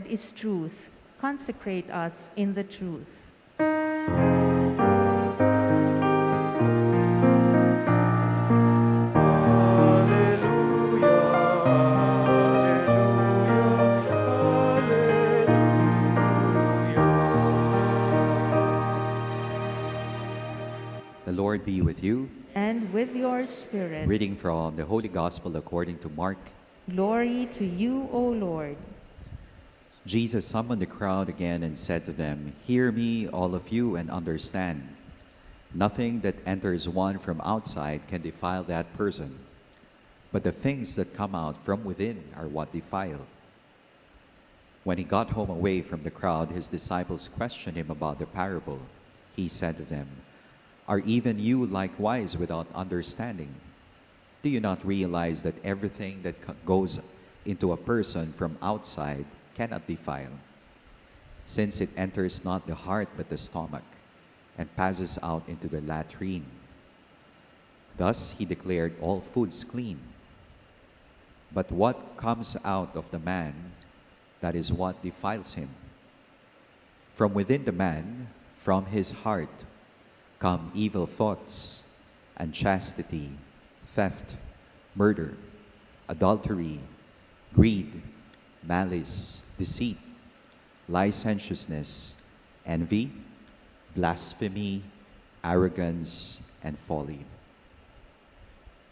Lord, is truth. Consecrate us in the truth. The Lord be with you. And with your spirit. Reading from the Holy Gospel according to Mark. Glory to you, O Lord. Jesus summoned the crowd again and said to them, "Hear me, all of you, and understand. Nothing that enters one from outside can defile that person, but the things that come out from within are what defile." When he got home away from the crowd, his disciples questioned him about the parable. He said to them, "Are even you likewise without understanding? Do you not realize that everything that goes into a person from outside cannot defile, since it enters not the heart but the stomach, and passes out into the latrine? Thus he declared all foods clean. But what comes out of the man, that is what defiles him. From within the man, from his heart, come evil thoughts, unchastity, theft, murder, adultery, greed, malice, deceit, licentiousness, envy, blasphemy, arrogance, and folly.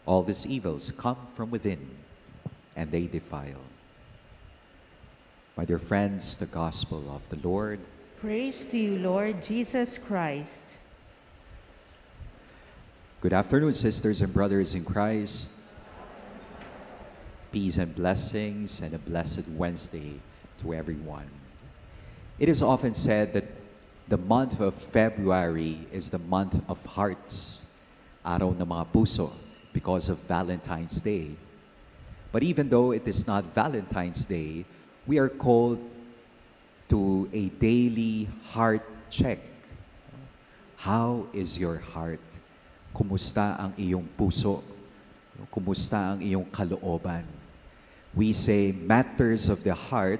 All these evils come from within, and they defile." My dear friends, the Gospel of the Lord. Praise to you, Lord Jesus Christ. Good afternoon, sisters and brothers in Christ. Peace and blessings and a blessed Wednesday to everyone. It is often said that the month of February is the month of hearts, araw ng mga puso, because of Valentine's Day. But even though it is not Valentine's Day, we are called to a daily heart check. How is your heart? Kumusta ang iyong puso? Kumusta ang iyong kalooban? We say matters of the heart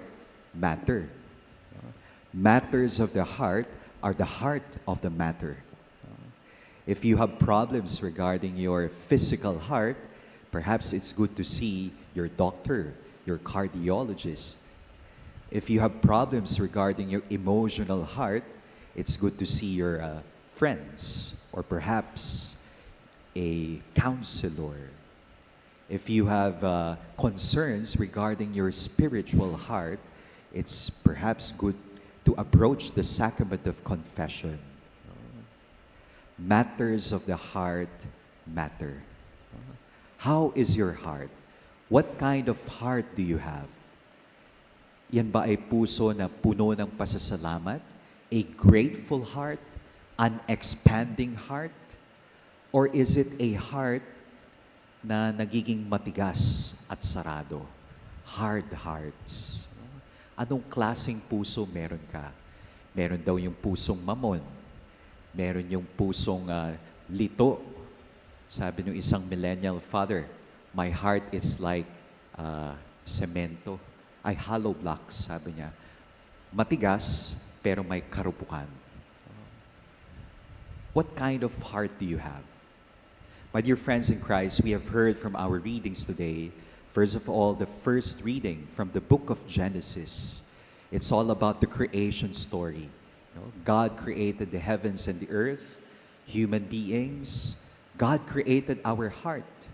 matter. Matters of the heart are the heart of the matter. If you have problems regarding your physical heart, perhaps it's good to see your doctor, your cardiologist. If you have problems regarding your emotional heart, it's good to see your friends, or perhaps a counselor. If you have concerns regarding your spiritual heart, it's perhaps good to approach the sacrament of confession. Matters of the heart matter. How is your heart? What kind of heart do you have? Yan ba ay puso na puno ng pasasalamat? A grateful heart? An expanding heart? Or is it a heart na nagiging matigas at sarado? Hard hearts. Anong klaseng puso meron ka? Meron daw yung pusong mamon. Meron yung pusong lito. Sabi ng isang millennial father, "My heart is like semento." Ay, hollow blocks, sabi niya. Matigas, pero may karupukan. What kind of heart do you have? My dear friends in Christ, we have heard from our readings today, first of all, the first reading from the book of Genesis. It's all about the creation story. God created the heavens and the earth, human beings. God created our heart.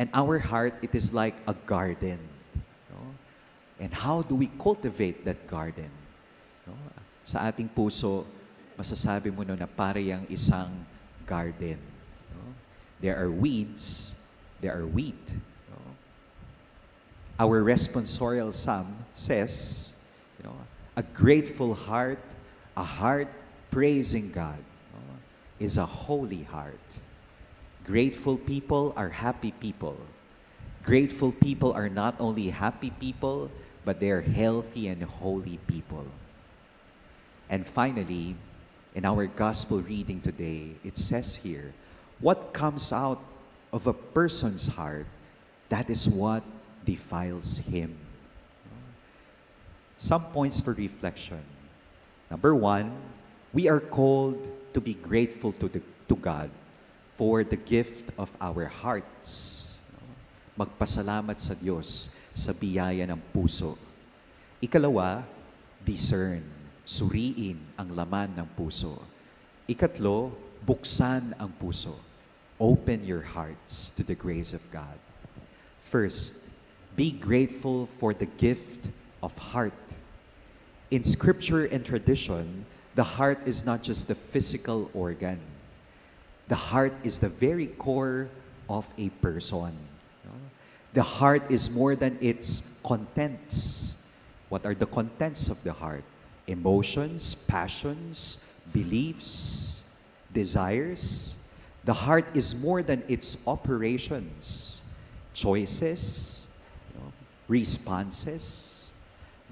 And our heart, it is like a garden. And how do we cultivate that garden? Sa ating puso, masasabi mo na para yang isang garden. There are weeds, there are wheat. Our responsorial psalm says, a grateful heart, a heart praising God, is a holy heart. Grateful people are happy people. Grateful people are not only happy people, but they are healthy and holy people. And finally, in our gospel reading today, it says here, what comes out of a person's heart, that is what defiles him. Some points for reflection. Number one, we are called to be grateful to God for the gift of our hearts. Magpasalamat sa Diyos sa biyaya ng puso. Ikalawa, discern, suriin ang laman ng puso. Ikatlo, buksan ang puso. Open your hearts to the grace of God. First, be grateful for the gift of heart. In scripture and tradition, the heart is not just the physical organ. The heart is the very core of a person. The heart is more than its contents. What are the contents of the heart? Emotions, passions, beliefs, desires. The heart is more than its operations, choices, responses.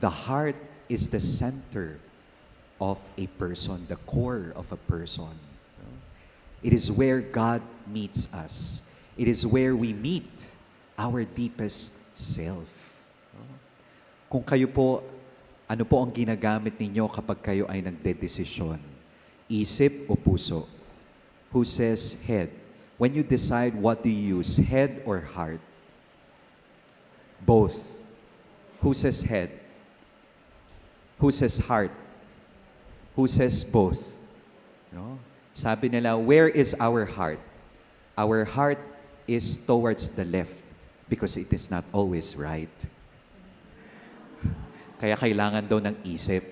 The heart is the center of a person, the core of a person. It is where God meets us. It is where we meet our deepest self. Kung kayo po, ano po ang ginagamit ninyo kapag kayo ay nagdedesisyon? Isip o puso? Who says head? When you decide, what do you use? Head or heart? Both. Who says head? Who says heart? Who says both? No? Sabi nila, where is our heart? Our heart is towards the left because it is not always right. Kaya kailangan daw ng isip.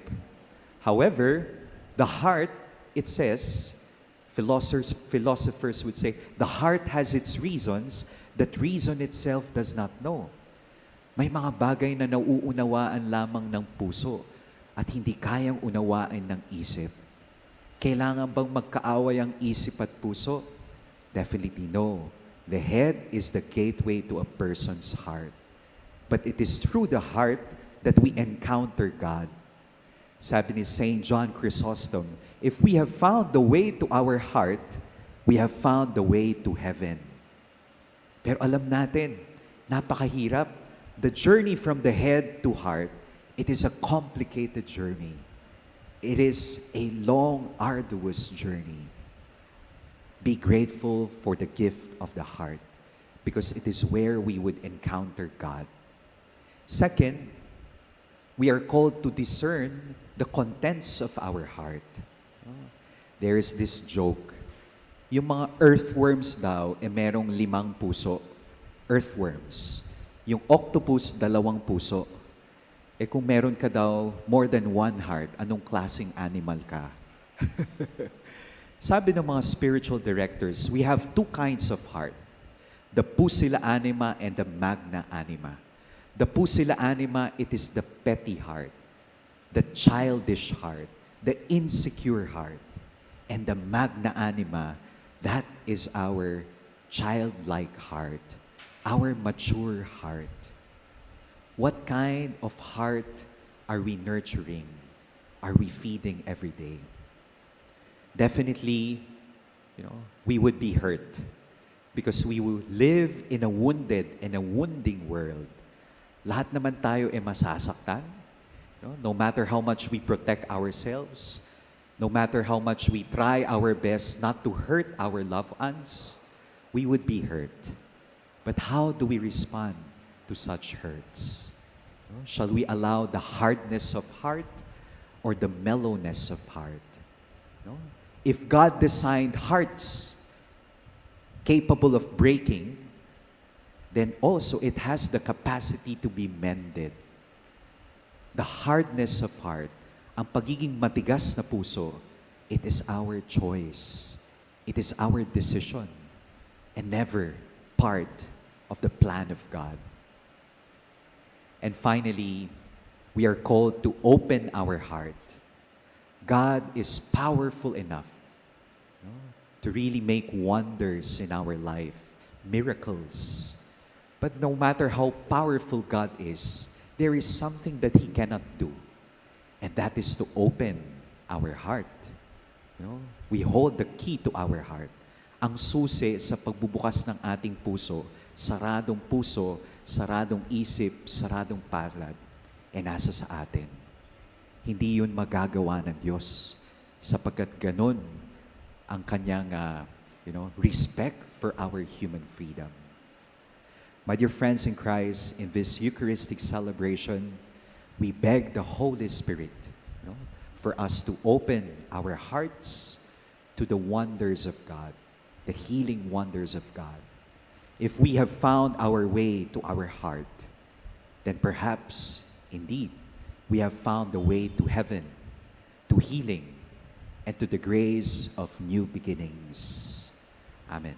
However, the heart, it says, philosophers would say, the heart has its reasons that reason itself does not know. May mga bagay na nauunawaan lamang ng puso at hindi kayang unawain ng isip. Kailangan bang magkaaway ang isip at puso? Definitely no. The head is the gateway to a person's heart. But it is through the heart that we encounter God. Sabi ni Saint John Chrysostom, if we have found the way to our heart, we have found the way to heaven. Pero alam natin, napakahirap. The journey from the head to heart, it is a complicated journey. It is a long, arduous journey. Be grateful for the gift of the heart because it is where we would encounter God. Second, we are called to discern the contents of our heart. There is this joke. Yung mga earthworms daw, merong 5 puso. Earthworms. Yung octopus, 2 puso. Kung meron ka daw more than 1 heart, anong klaseng animal ka? Sabi ng mga spiritual directors, we have 2 kinds of heart. The pusilla anima and the magna anima. The pusilla anima, it is the petty heart, the childish heart, the insecure heart. And the magna anima, that is our childlike heart, our mature heart. What kind of heart are we nurturing? Are we feeding every day? Definitely, we would be hurt because we will live in a wounded and a wounding world. Lahat naman tayo masasaktan. No matter how much we protect ourselves, no matter how much we try our best not to hurt our loved ones, we would be hurt. But how do we respond to such hurts? Shall we allow the hardness of heart or the mellowness of heart? If God designed hearts capable of breaking, then also it has the capacity to be mended. The hardness of heart, ang pagiging matigas na puso, it is our choice. It is our decision and never part of the plan of God. And finally, we are called to open our heart. God is powerful enough to really make wonders in our life, miracles. But no matter how powerful God is, there is something that He cannot do. And that is to open our heart. We hold the key to our heart. Ang susi sa pagbubukas ng ating puso, saradong isip, saradong palad, nasa sa atin. hindi yun magagawa ng Diyos sapagkat ganun ang kanyang respect for our human freedom. My dear friends in Christ, in this Eucharistic celebration, we beg the Holy Spirit for us to open our hearts to the wonders of God, the healing wonders of God. If we have found our way to our heart, then perhaps, indeed, we have found the way to heaven, to healing, and to the grace of new beginnings. Amen.